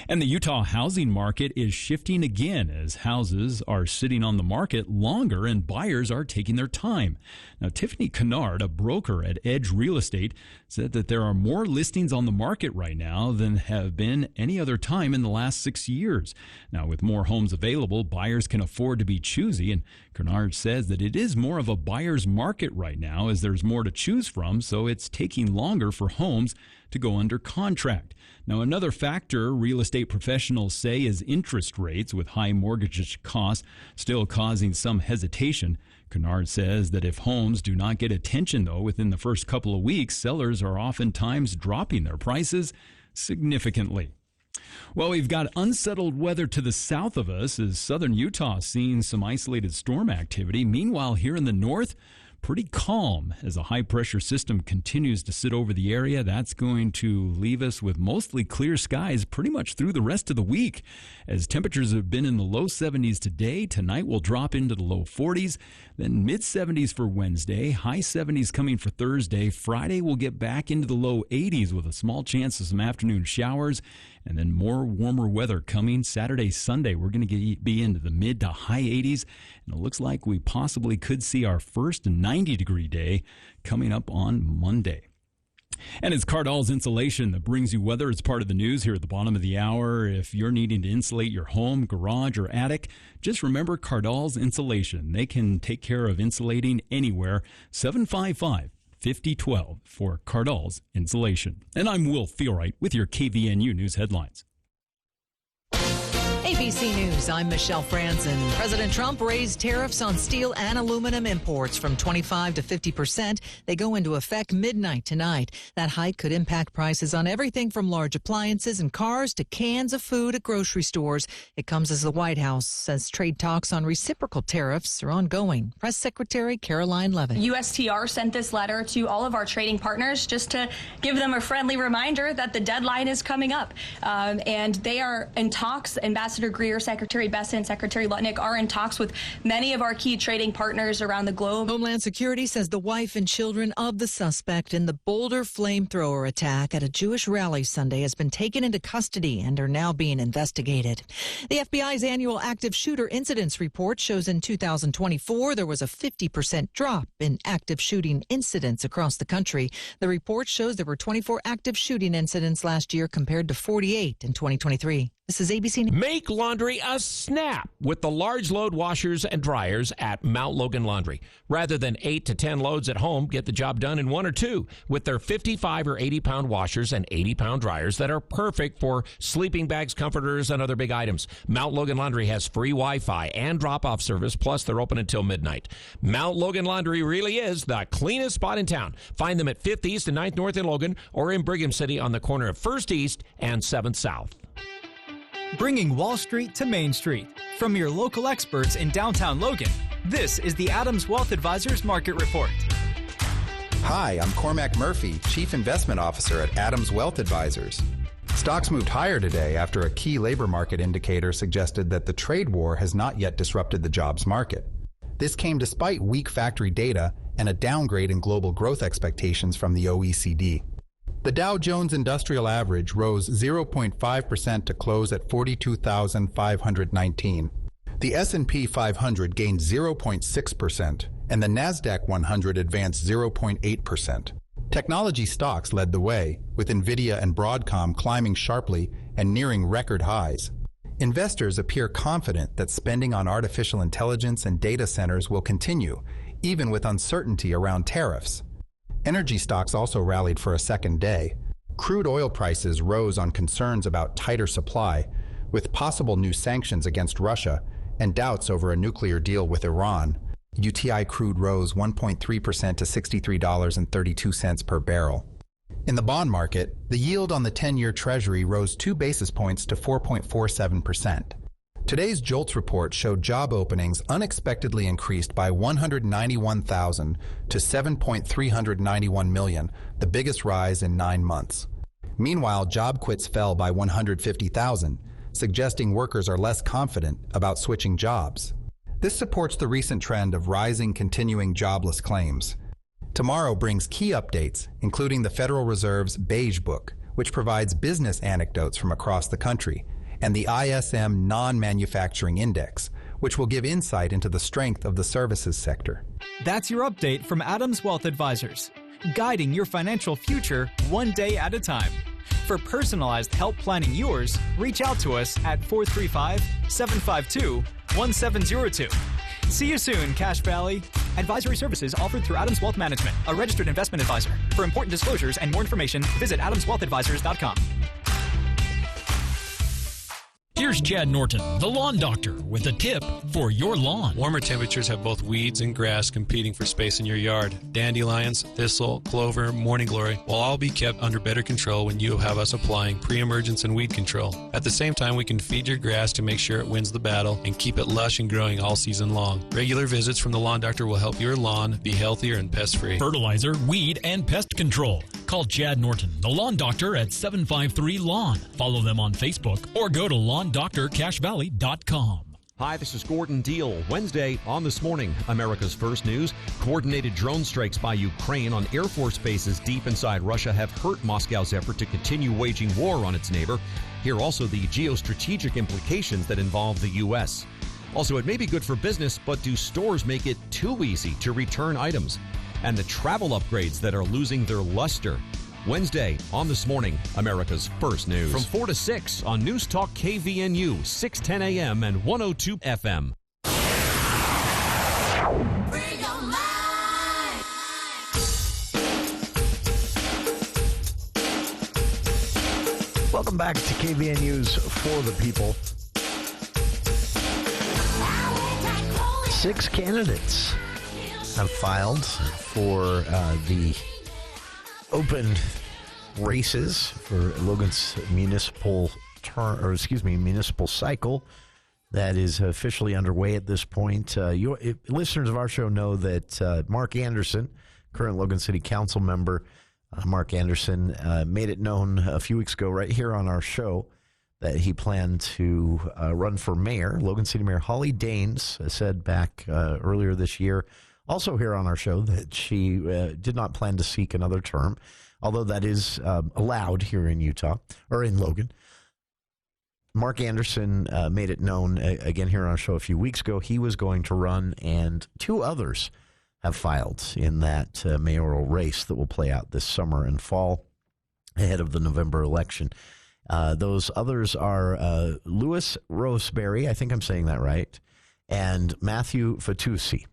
And the Utah housing market is shifting again as houses are sitting on the market longer and buyers are taking their time. Now, Tiffany Kennard, a broker at Edge Real Estate, said that there are more listings on the market right now than have been any other time in the last 6 years. Now, with more homes available, buyers can afford to be choosy, and Kennard says that it is more of a buyer's market right now as there's more to choose from, so it's taking longer for homes to go under contract. Now, another factor real estate professionals say is interest rates, with high mortgage costs still causing some hesitation. Kennard says that if homes do not get attention, though, within the first couple of weeks, sellers are oftentimes dropping their prices significantly. Well, we've got unsettled weather to the south of us as southern Utah is seeing some isolated storm activity. Meanwhile, here in the north, pretty calm as a high-pressure system continues to sit over the area. That's going to leave us with mostly clear skies pretty much through the rest of the week. As temperatures have been in the low 70s today, tonight will drop into the low 40s, then mid-70s for Wednesday, high 70s coming for Thursday. Friday will get back into the low 80s with a small chance of some afternoon showers, and then more warmer weather coming Saturday, Sunday. We're going to be into the mid to high 80s, and it looks like we possibly could see our first 90-degree day coming up on Monday. And it's Cardall's Insulation that brings you weather. It's part of the news here at the bottom of the hour. If you're needing to insulate your home, garage, or attic, just remember Cardall's Insulation. They can take care of insulating anywhere. 755-5012 for Cardall's Insulation. And I'm Will Feelwright with your KVNU News headlines. ABC News, I'm Michelle Franzen. President Trump raised tariffs on steel and aluminum imports from 25% to 50%. They go into effect midnight tonight. That hike could impact prices on everything from large appliances and cars to cans of food at grocery stores. It comes as the White House says trade talks on reciprocal tariffs are ongoing. Press Secretary Caroline Levitt. USTR sent this letter to all of our trading partners just to give them a friendly reminder that the deadline is coming up. And they are in talks. Ambassador Greer, Secretary Besson, Secretary Lutnick are in talks with many of our key trading partners around the globe. Homeland Security says the wife and children of the suspect in the Boulder flamethrower attack at a Jewish rally Sunday has been taken into custody and are now being investigated. The FBI's annual active shooter incidents report shows in 2024 there was a 50% drop in active shooting incidents across the country. The report shows there were 24 active shooting incidents last year compared to 48 in 2023. This is ABC News. Make laundry a snap with the large load washers and dryers at Mount Logan Laundry. Rather than 8 to 10 loads at home, get the job done in 1 or 2 with their 55 or 80-pound washers and 80-pound dryers that are perfect for sleeping bags, comforters, and other big items. Mount Logan Laundry has free Wi-Fi and drop-off service, plus they're open until midnight. Mount Logan Laundry really is the cleanest spot in town. Find them at 5th East and 9th North in Logan or in Brigham City on the corner of 1st East and 7th South. Bringing Wall Street to Main Street. From your local experts in downtown Logan, this is the Adams Wealth Advisors Market Report. Hi, I'm Cormac Murphy, Chief Investment Officer at Adams Wealth Advisors. Stocks moved higher today after a key labor market indicator suggested that the trade war has not yet disrupted the jobs market. This came despite weak factory data and a downgrade in global growth expectations from the OECD. The Dow Jones Industrial Average rose 0.5% to close at 42,519. The S&P 500 gained 0.6%, and the NASDAQ 100 advanced 0.8%. Technology stocks led the way, with Nvidia and Broadcom climbing sharply and nearing record highs. Investors appear confident that spending on artificial intelligence and data centers will continue, even with uncertainty around tariffs. Energy stocks also rallied for a second day. Crude oil prices rose on concerns about tighter supply, with possible new sanctions against Russia and doubts over a nuclear deal with Iran. WTI crude rose 1.3% to $63.32 per barrel. In the bond market, the yield on the 10-year Treasury rose 2 basis points to 4.47%. Today's JOLTS report showed job openings unexpectedly increased by 191,000 to 7.391 million, the biggest rise in 9 months. Meanwhile, job quits fell by 150,000, suggesting workers are less confident about switching jobs. This supports the recent trend of rising continuing jobless claims. Tomorrow brings key updates, including the Federal Reserve's Beige Book, which provides business anecdotes from across the country, and the ISM Non-Manufacturing Index, which will give insight into the strength of the services sector. That's your update from Adams Wealth Advisors, guiding your financial future one day at a time. For personalized help planning yours, reach out to us at 435-752-1702. See you soon, Cache Valley. Advisory services offered through Adams Wealth Management, a registered investment advisor. For important disclosures and more information, visit adamswealthadvisors.com. Here's Chad Norton, the lawn doctor, with a tip for your lawn. Warmer temperatures have both weeds and grass competing for space in your yard. Dandelions, thistle, clover, morning glory will all be kept under better control when you have us applying pre-emergence and weed control. At the same time, we can feed your grass to make sure it wins the battle and keep it lush and growing all season long. Regular visits from the lawn doctor will help your lawn be healthier and pest-free. Fertilizer, weed, and pest control. Call Chad Norton, the lawn doctor, at 753-LAWN. Follow them on Facebook or go to LawnDoctorCacheValley.com. Hi, this is Gordon Deal. Wednesday on This Morning, America's First News. Coordinated drone strikes by Ukraine on Air Force bases deep inside Russia have hurt Moscow's effort to continue waging war on its neighbor. Here also the geostrategic implications that involve the U.S. Also, it may be good for business, but do stores make it too easy to return items? And the travel upgrades that are losing their luster. Wednesday on This Morning, America's First News. From 4 to 6 on News Talk KVNU, 610 AM and 102 FM. Welcome back to KVNU's For the People. 6 candidates have filed for the open races for Logan's municipal municipal cycle that is officially underway at this point. Listeners of our show know that Mark Anderson, current Logan City Council member, Mark Anderson, made it known a few weeks ago right here on our show that he planned to run for mayor. Logan City Mayor Holly Daines said back earlier this year, also here on our show, that she did not plan to seek another term, although that is allowed here in Utah, or in Logan. Mark Anderson made it known, again here on our show a few weeks ago, he was going to run, and 2 others have filed in that mayoral race that will play out this summer and fall ahead of the November election. Those others are Louis Roseberry, I think I'm saying that right, and Matthew Fatusi.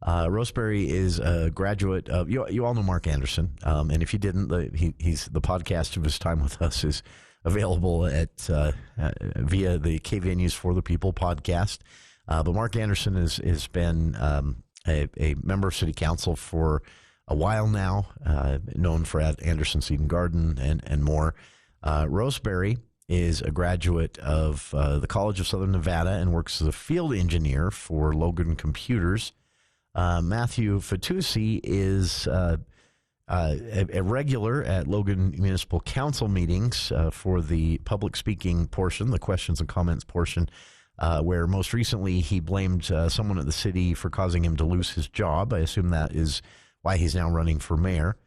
Roseberry is a graduate of, you all know Mark Anderson, and if you didn't, he's the podcast of his time with us is available at via the KVNU's For the People podcast. But Mark Anderson has been a member of City Council for a while now, known for Anderson Seed and Garden and more. Roseberry is a graduate of the College of Southern Nevada and works as a field engineer for Logan Computers. Matthew Fatusi is a regular at Logan Municipal Council meetings for the public speaking portion, the questions and comments portion, where most recently he blamed someone at the city for causing him to lose his job. I assume that is why he's now running for mayor.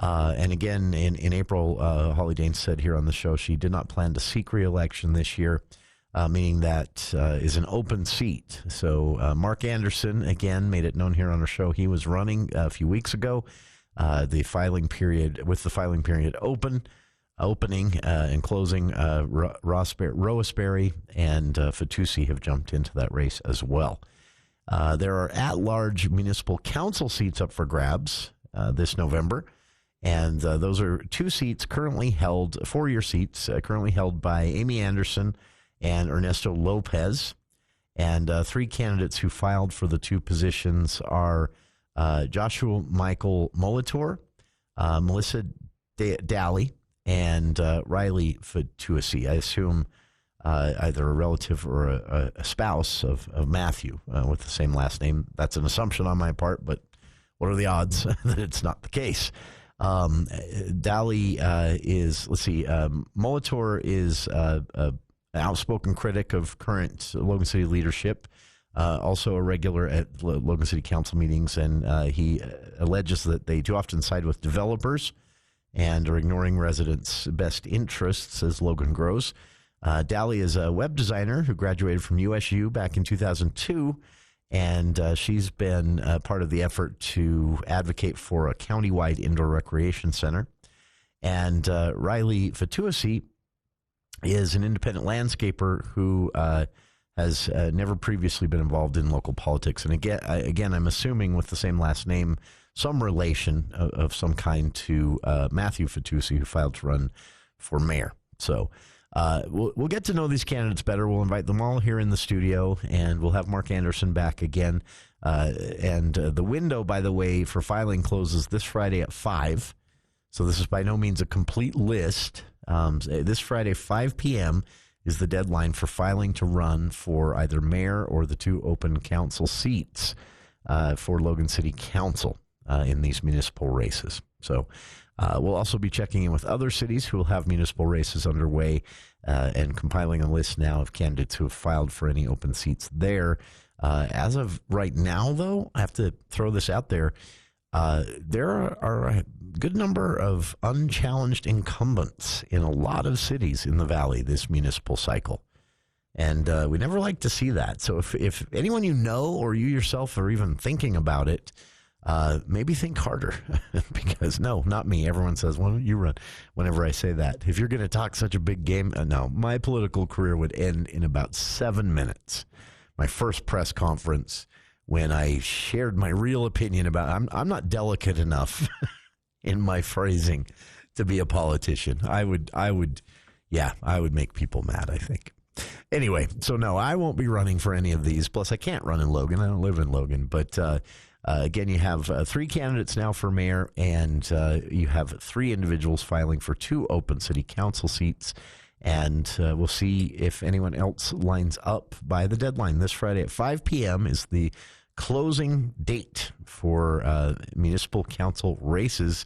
And again, in April, Holly Daines said here on the show she did not plan to seek re-election this year, meaning that is an open seat. So Mark Anderson, again, made it known here on our show he was running a few weeks ago. With the filing period opening and closing, Roseberry and Fatusi have jumped into that race as well. There are at-large municipal council seats up for grabs this November. And those are 2 seats currently held, 4-year seats currently held by Amy Anderson and Ernesto Lopez. And 3 candidates who filed for the 2 positions are Joshua Michael Molitor, Melissa Daly, and Riley Fatusi. I assume either a relative or a spouse of Matthew with the same last name. That's an assumption on my part, but what are the odds that it's not the case? Daly is, Molitor is an outspoken critic of current Logan City leadership, also a regular at Logan City Council meetings, and he alleges that they too often side with developers and are ignoring residents' best interests as Logan grows. Dally is a web designer who graduated from USU back in 2002, and she's been part of the effort to advocate for a countywide indoor recreation center. And Riley Fatuasi is an independent landscaper who has never previously been involved in local politics. And again, I'm assuming with the same last name, some relation of some kind to Matthew Fatuasi, who filed to run for mayor. So we'll get to know these candidates better. We'll invite them all here in the studio, and we'll have Mark Anderson back again. And the window, by the way, for filing closes this Friday at 5. So this is by no means a complete list. This Friday, 5 p.m., is the deadline for filing to run for either mayor or the 2 open council seats for Logan City Council in these municipal races. So we'll also be checking in with other cities who will have municipal races underway and compiling a list now of candidates who have filed for any open seats there. As of right now, though, I have to throw this out there. There are a good number of unchallenged incumbents in a lot of cities in the Valley this municipal cycle. And we never like to see that. So if anyone you know or you yourself are even thinking about it, maybe think harder. Because, no, not me. Everyone says, well, you run whenever I say that. If you're going to talk such a big game, no, my political career would end in about 7 minutes. My first press conference, when I shared my real opinion about, I'm not delicate enough in my phrasing to be a politician. I would make people mad, I think. Anyway, so no, I won't be running for any of these. Plus, I can't run in Logan. I don't live in Logan. But again, you have 3 candidates now for mayor, and you have 3 individuals filing for 2 open city council seats. And we'll see if anyone else lines up by the deadline. This Friday at 5 p.m. is the closing date for municipal council races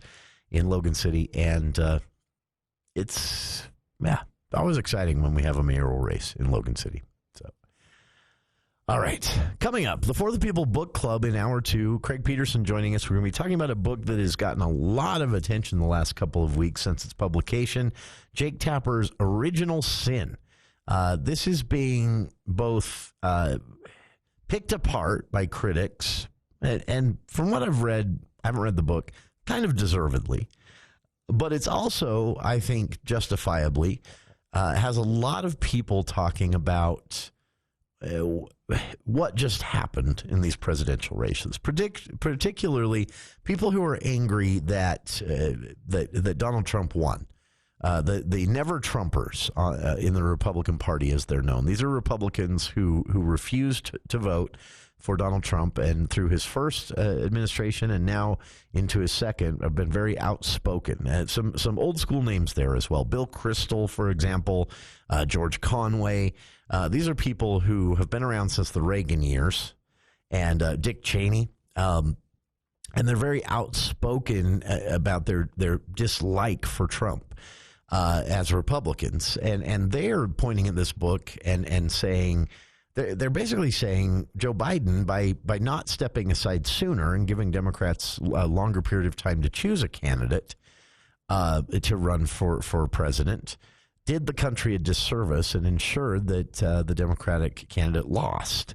in Logan City. And it's always exciting when we have a mayoral race in Logan City. So, all right. Coming up, the For the People Book Club in Hour 2. Craig Peterson joining us. We're going to be talking about a book that has gotten a lot of attention the last couple of weeks since its publication, Jake Tapper's Original Sin. This is being both picked apart by critics, and from what I've read, I haven't read the book, kind of deservedly. But it's also, I think, justifiably, has a lot of people talking about what just happened in these presidential races, particularly people who are angry that Donald Trump won. The never Trumpers in the Republican Party, as they're known. These are Republicans who refused to vote for Donald Trump, and through his first administration and now into his second, have been very outspoken. Some old school names there as well. Bill Kristol, for example, George Conway. These are people who have been around since the Reagan years, and Dick Cheney. And they're very outspoken about their dislike for Trump as Republicans. And they're pointing at this book and saying, they're basically saying Joe Biden, by not stepping aside sooner and giving Democrats a longer period of time to choose a candidate to run for president, did the country a disservice and ensured that the Democratic candidate lost.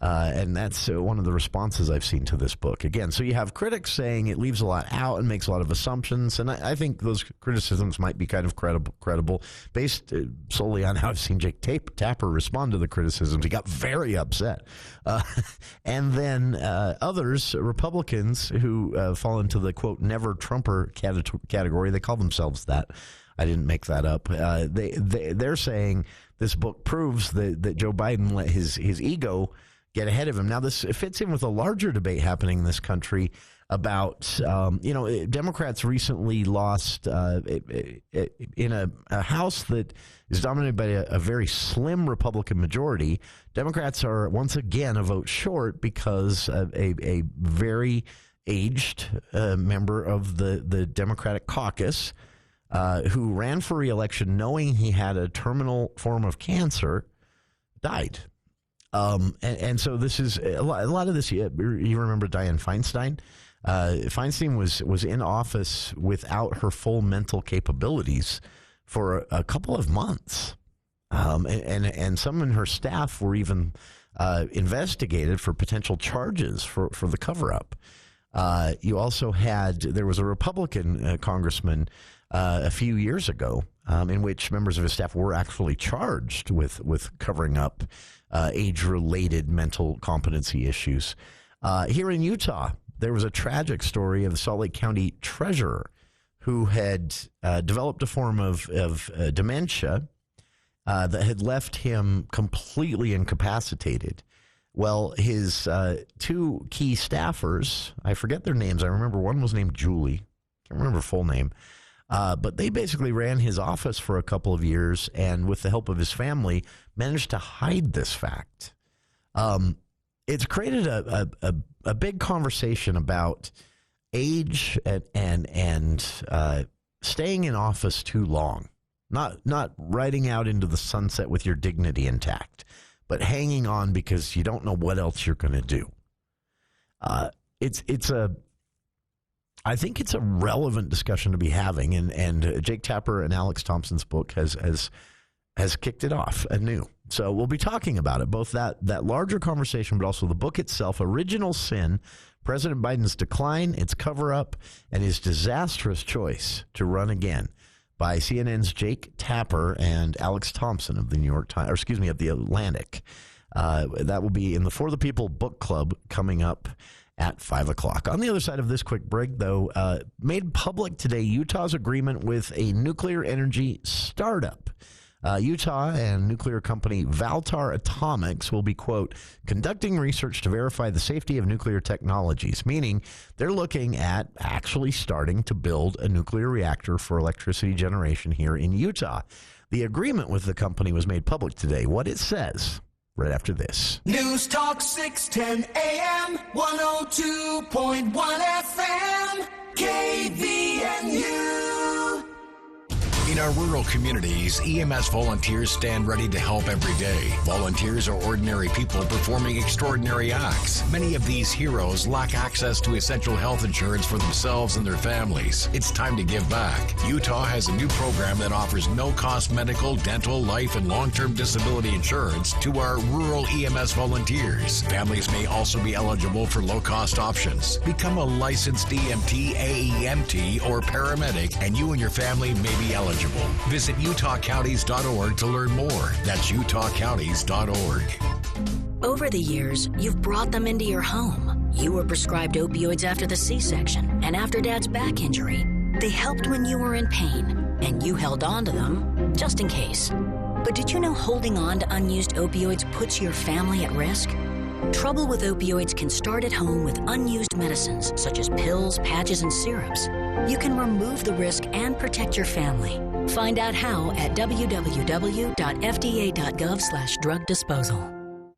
And that's one of the responses I've seen to this book. Again, so you have critics saying it leaves a lot out and makes a lot of assumptions, and I think those criticisms might be kind of credible based solely on how I've seen Jake Tapper respond to the criticisms. He got very upset. And then others, Republicans who fall into the, quote, never Trumper category, they call themselves that. I didn't make that up. They're saying this book proves that Joe Biden let his ego get ahead of him. Now, this fits in with a larger debate happening in this country about, Democrats recently lost in a House that is dominated by a very slim Republican majority. Democrats are once again a vote short because a very aged member of the Democratic caucus who ran for re-election knowing he had a terminal form of cancer died. And so this is a lot of this. You remember Dianne Feinstein? Feinstein was in office without her full mental capabilities for a couple of months. And some in her staff were even investigated for potential charges for the cover-up. You also there was a Republican congressman a few years ago in which members of his staff were actually charged with covering up age-related mental competency issues. Here in Utah, there was a tragic story of the Salt Lake County treasurer who had developed a form of dementia that had left him completely incapacitated. Well, his two key staffers, I forget their names. I remember one was named Julie. Can't remember her full name. But they basically ran his office for a couple of years and with the help of his family managed to hide this fact. It's created a big conversation about age and staying in office too long. Not riding out into the sunset with your dignity intact, but hanging on because you don't know what else you're going to do. I think it's a relevant discussion to be having, and Jake Tapper and Alex Thompson's book has kicked it off anew. So we'll be talking about it, both that larger conversation, but also the book itself, Original Sin, President Biden's decline, its cover-up, and his disastrous choice to run again, by CNN's Jake Tapper and Alex Thompson of the of the Atlantic. That will be in the For the People book club coming up at 5 o'clock. On the other side of this quick break, though, made public today Utah's agreement with a nuclear energy startup. Utah and nuclear company Valtar Atomics will be, quote, conducting research to verify the safety of nuclear technologies, meaning they're looking at actually starting to build a nuclear reactor for electricity generation here in Utah. The agreement with the company was made public today. What it says right after this. News Talk 610 AM, 102.1 FM, KVNU. In our rural communities, EMS volunteers stand ready to help every day. Volunteers are ordinary people performing extraordinary acts. Many of these heroes lack access to essential health insurance for themselves and their families. It's time to give back. Utah has a new program that offers no-cost medical, dental, life, and long-term disability insurance to our rural EMS volunteers. Families may also be eligible for low-cost options. Become a licensed EMT, AEMT, or paramedic, and you and your family may be eligible. Visit utahcounties.org to learn more. That's utahcounties.org. Over the years, you've brought them into your home. You were prescribed opioids after the C-section and after Dad's back injury. They helped when you were in pain, and you held on to them just in case. But did you know holding on to unused opioids puts your family at risk? Trouble with opioids can start at home with unused medicines such as pills, patches, and syrups. You can remove the risk and protect your family. Find out how at www.fda.gov/drug disposal.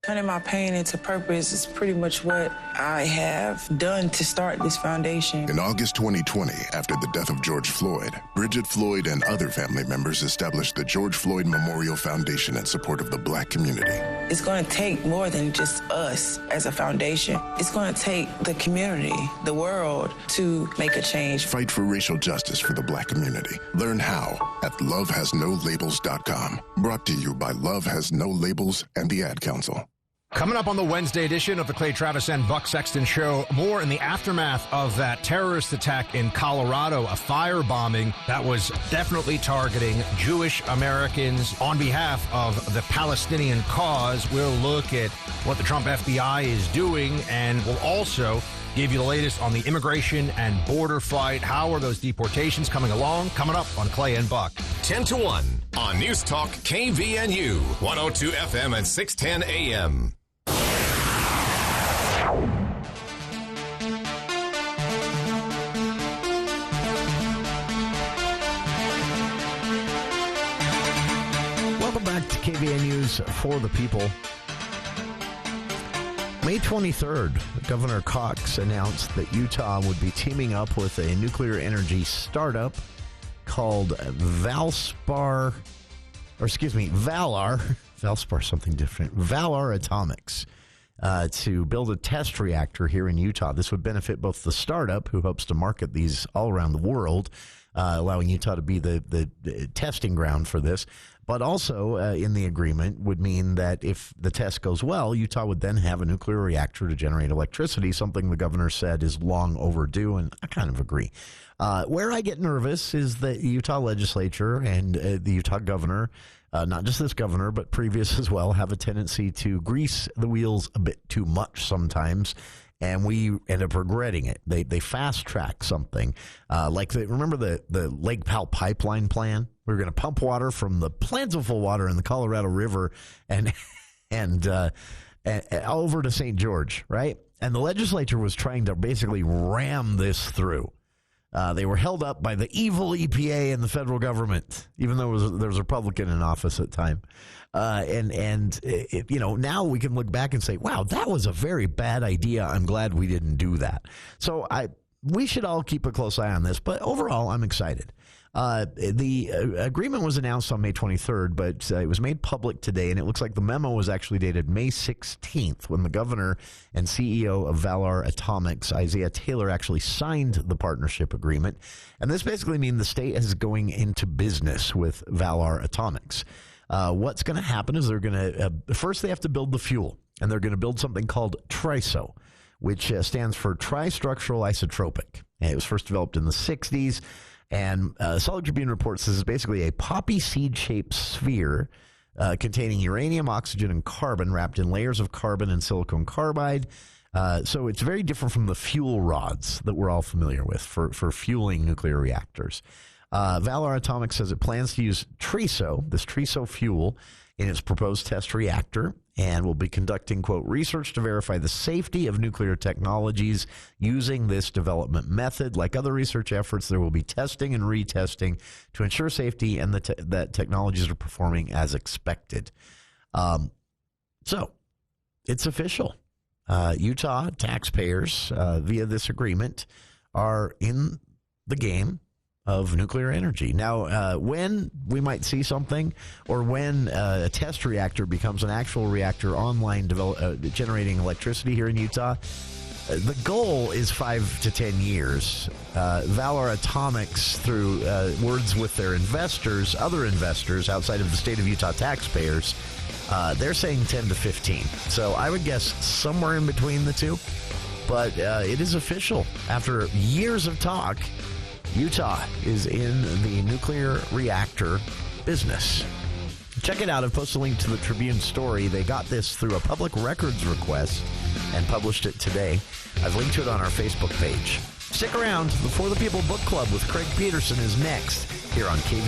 Turning my pain into purpose is pretty much what I have done to start this foundation. In August 2020, after the death of George Floyd, Bridget Floyd and other family members established the George Floyd Memorial Foundation in support of the Black community. It's going to take more than just us as a foundation. It's going to take the community, the world, to make a change. Fight for racial justice for the Black community. Learn how at lovehasnolabels.com. Brought to you by Love Has No Labels and the Ad Council. Coming up on the Wednesday edition of the Clay Travis and Buck Sexton Show, more in the aftermath of that terrorist attack in Colorado, a firebombing that was definitely targeting Jewish Americans on behalf of the Palestinian cause. We'll look at what the Trump FBI is doing, and we'll also give you the latest on the immigration and border fight. How are those deportations coming along? Coming up on Clay and Buck. 10 to 1 on News Talk KVNU, 102 FM and 610 AM. Welcome back to KVNU's For the People. May 23rd, Governor Cox announced that Utah would be teaming up with a nuclear energy startup called Valar, something different, Valar Atomics. to build a test reactor here in Utah. This would benefit both the startup, who hopes to market these all around the world, allowing Utah to be the testing ground for this, but also in the agreement would mean that if the test goes well, Utah would then have a nuclear reactor to generate electricity, something the governor said is long overdue, and I kind of agree. Where I get nervous is the Utah legislature and the Utah governor, not just this governor, but previous as well, have a tendency to grease the wheels a bit too much sometimes, and we end up regretting it. They fast-track something. Remember the Lake Powell pipeline plan? We were going to pump water from the plentiful water in the Colorado River and over to St. George, right? And the legislature was trying to basically ram this through. They were held up by the evil EPA and the federal government, even though there was a Republican in office at the time. Now we can look back and say, wow, that was a very bad idea. I'm glad we didn't do that. So we should all keep a close eye on this. But overall, I'm excited. The agreement was announced on May 23rd, but it was made public today, and it looks like the memo was actually dated May 16th when the governor and CEO of Valar Atomics, Isaiah Taylor, actually signed the partnership agreement. And this basically means the state is going into business with Valar Atomics. What's going to happen is they're going to first they have to build the fuel, and they're going to build something called TRISO, which stands for tristructural isotropic. And it was first developed in the 60s. And Solid Tribune reports this is basically a poppy seed-shaped sphere containing uranium, oxygen, and carbon wrapped in layers of carbon and silicon carbide. So it's very different from the fuel rods that we're all familiar with for fueling nuclear reactors. Valar Atomics says it plans to use this TRISO fuel, in its proposed test reactor, and will be conducting, quote, research to verify the safety of nuclear technologies using this development method. Like other research efforts, there will be testing and retesting to ensure safety and that technologies are performing as expected. So it's official. Utah taxpayers, via this agreement, are in the game of nuclear energy. Now, when we might see something, or when a test reactor becomes an actual reactor online generating electricity here in Utah, the goal is 5 to 10 years. Valar Atomics, through words with their investors, other investors outside of the state of Utah taxpayers, they're saying 10 to 15. So I would guess somewhere in between the two. But it is official. After years of talk, Utah is in the nuclear reactor business. Check it out. I've posted a link to the Tribune story. They got this through a public records request and published it today. I've linked to it on our Facebook page. Stick around. The For the People Book Club with Craig Peterson is next here on KV.